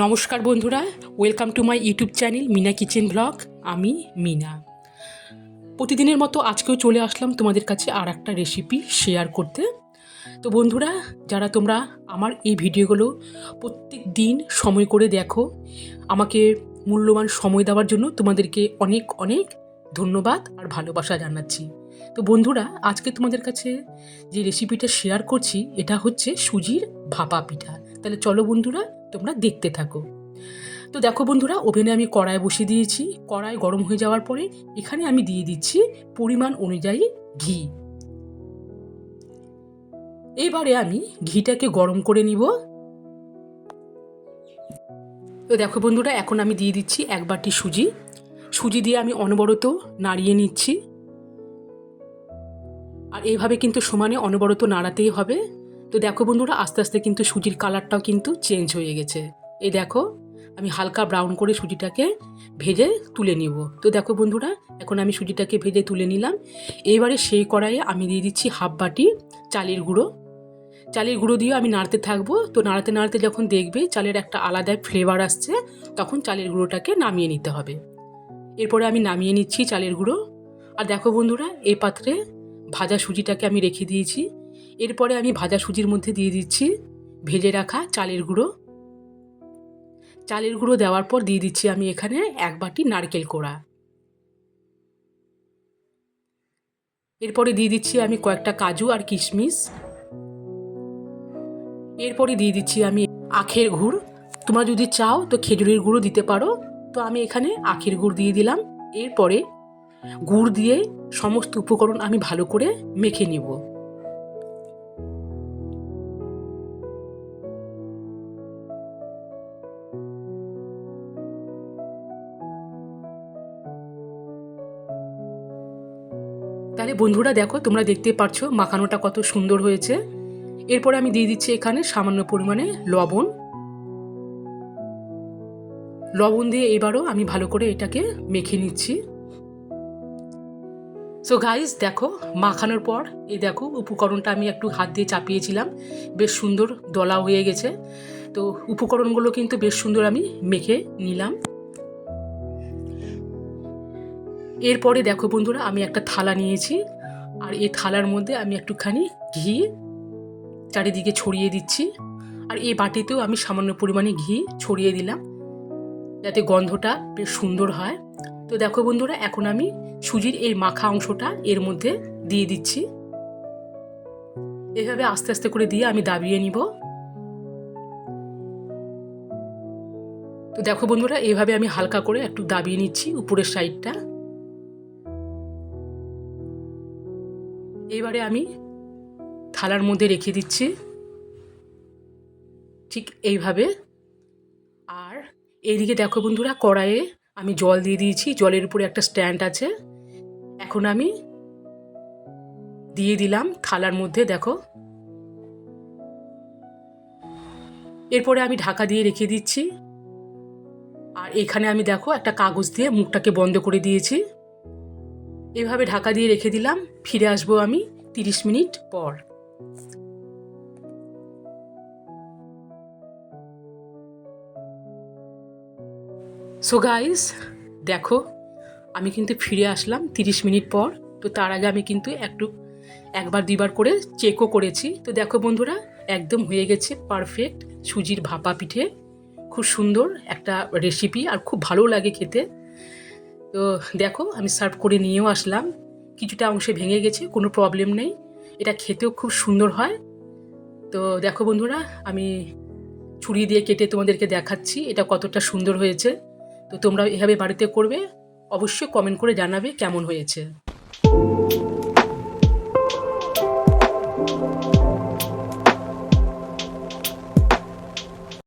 নমস্কার বন্ধুরা, welcome to my YouTube channel Mina kitchen blog. আমি মিনা। প্রতিদিনের মতো আজকেও চলে আসলাম তোমাদের কাছে আর একটা রেসিপি শেয়ার করতে। তো বন্ধুরা, যারা তোমরা আমার এই ভিডিওগুলো প্রত্যেক দিন সময় করে দেখো, আমাকে মূল্যবান সময় দেওয়ার জন্য তোমাদেরকে অনেক অনেক ধন্যবাদ আর ভালোবাসা জানাচ্ছি। তো বন্ধুরা, আজকে তোমাদের কাছে যে রেসিপিটা শেয়ার করছি এটা হচ্ছে সুজির ভাপা পিঠা। তাহলে চলো বন্ধুরা, তোমরা দেখতে থাকো। তো দেখো বন্ধুরা, ওভেনে আমি কড়াই বসিয়ে দিয়েছি। কড়াই গরম হয়ে যাওয়ার পরে এখানে আমি দিয়ে দিচ্ছি পরিমাণ অনুযায়ী ঘি। এবারে আমি ঘিটাকে গরম করে নিব। তো দেখো বন্ধুরা, এখন আমি দিয়ে দিচ্ছি 1 বাটি সুজি। সুজি দিয়ে আমি অনবরত নাড়িয়ে নিচ্ছি, আর এইভাবে কিন্তু সমানে অনবরত নাড়াতেই হবে। তো দেখো বন্ধুরা, আস্তে আস্তে কিন্তু সুজির কালারটাও কিন্তু চেঞ্জ হয়ে গেছে। এই দেখো, আমি হালকা ব্রাউন করে সুজিটাকে ভেজে তুলে নিব। তো দেখো বন্ধুরা, এখন আমি সুজিটাকে ভেজে তুলে নিলাম। এইবারে সেই কড়াইয়ে আমি দিয়ে দিচ্ছি 1/2 বাটি চালের গুঁড়ো। চালের গুঁড়ো দিয়ে আমি নাড়তে থাকবো। তো নাড়তে নাড়তে যখন দেখবে চালের একটা আলাদা ফ্লেভার আসছে, তখন চালের গুঁড়োটাকে নামিয়ে নিতে হবে। এরপরে আমি নামিয়ে নিচ্ছি চালের গুঁড়ো। আর দেখো বন্ধুরা, এই পাত্রে ভাজা সুজিটাকে আমি রেখে দিয়েছি। এরপরে আমি ভাজা সুজির মধ্যে দিয়ে দিচ্ছি ভেজে রাখা চালের গুঁড়ো। চালের গুঁড়ো দেওয়ার পর দিয়ে দিচ্ছি আমি এখানে 1 বাটি নারকেল কোড়া। এরপরে দিয়ে দিচ্ছি আমি কয়েকটা কাজু আর কিশমিশ। এরপরে দিয়ে দিচ্ছি আমি আখের গুড়। তোমরা যদি চাও তো খেজুরের গুঁড়ো দিতে পারো, তো আমি এখানে আখের গুড় দিয়ে দিলাম। এরপরে গুড় দিয়ে সমস্ত উপকরণ আমি ভালো করে মেখে নিব। তাহলে বন্ধুরা দেখো, তোমরা দেখতে পারছো মাখানোটা কত সুন্দর হয়েছে। এরপরে আমি দিয়ে দিচ্ছি এখানে সামান্য পরিমাণে লবণ। লবণ দিয়ে এবারও আমি ভালো করে এটাকে মেখে নিচ্ছি। সো গাইস, দেখো মাখানোর পর এই দেখো উপকরণটা আমি একটু হাত দিয়ে চাপিয়েছিলাম, বেশ সুন্দর দলা হয়ে গেছে। তো উপকরণগুলো কিন্তু বেশ সুন্দর আমি মেখে নিলাম। এরপরে দেখো বন্ধুরা, আমি একটা থালা নিয়েছি, আর এই থালার মধ্যে আমি একটুখানি ঘি চারিদিকে ছড়িয়ে দিচ্ছি। আর এই বাটিতেও আমি সামান্য পরিমাণে ঘি ছড়িয়ে দিলাম, যাতে গন্ধটা বেশ সুন্দর হয়। তো দেখো বন্ধুরা, এখন আমি সুজির এই মাখা অংশটা এর মধ্যে দিয়ে দিচ্ছি। এভাবে আস্তে আস্তে করে দিয়ে আমি দাবিয়ে নিব। তো দেখো বন্ধুরা, এইভাবে আমি হালকা করে একটু দাবিয়ে নিচ্ছি উপরের সাইডটা। এবারে আমি থালার মধ্যে রেখে দিচ্ছি ঠিক এইভাবে। আর এইদিকে দেখো বন্ধুরা, কড়াইয়ে আমি জল দিয়ে দিয়েছি, জলের উপরে একটা স্ট্যান্ড আছে। এখন আমি দিয়ে দিলাম থালার মধ্যে, দেখো। এরপরে আমি ঢাকা দিয়ে রেখে দিচ্ছি। আর এখানে আমি দেখো একটা কাগজ দিয়ে মুখটাকে বন্ধ করে দিয়েছি। এভাবে ঢাকা দিয়ে রেখে দিলাম। ফিরে আসবো আমি 30 মিনিট পর। সো গাইস, দেখো আমি কিন্তু ফিরে আসলাম 30 মিনিট পর। তো তার আগে আমি কিন্তু একবার দুইবার করে চেকও করেছি। তো দেখো বন্ধুরা, একদম হয়ে গেছে পারফেক্ট সুজির ভাপা পিঠে। খুব সুন্দর একটা রেসিপি, আর খুব ভালো লাগে খেতে। তো দেখো, আমি সার্ভ করে নিয়েও আসলাম। কিছুটা অংশে ভেঙে গেছে, কোনো প্রবলেম নেই, এটা খেতেও খুব সুন্দর হয়। তো দেখো বন্ধুরা, আমি ছুরি দিয়ে কেটে তোমাদেরকে দেখাচ্ছি এটা কতটা সুন্দর হয়েছে। তো তোমরা এভাবে বাড়িতে করবে, অবশ্যই কমেন্ট করে জানাবে কেমন হয়েছে।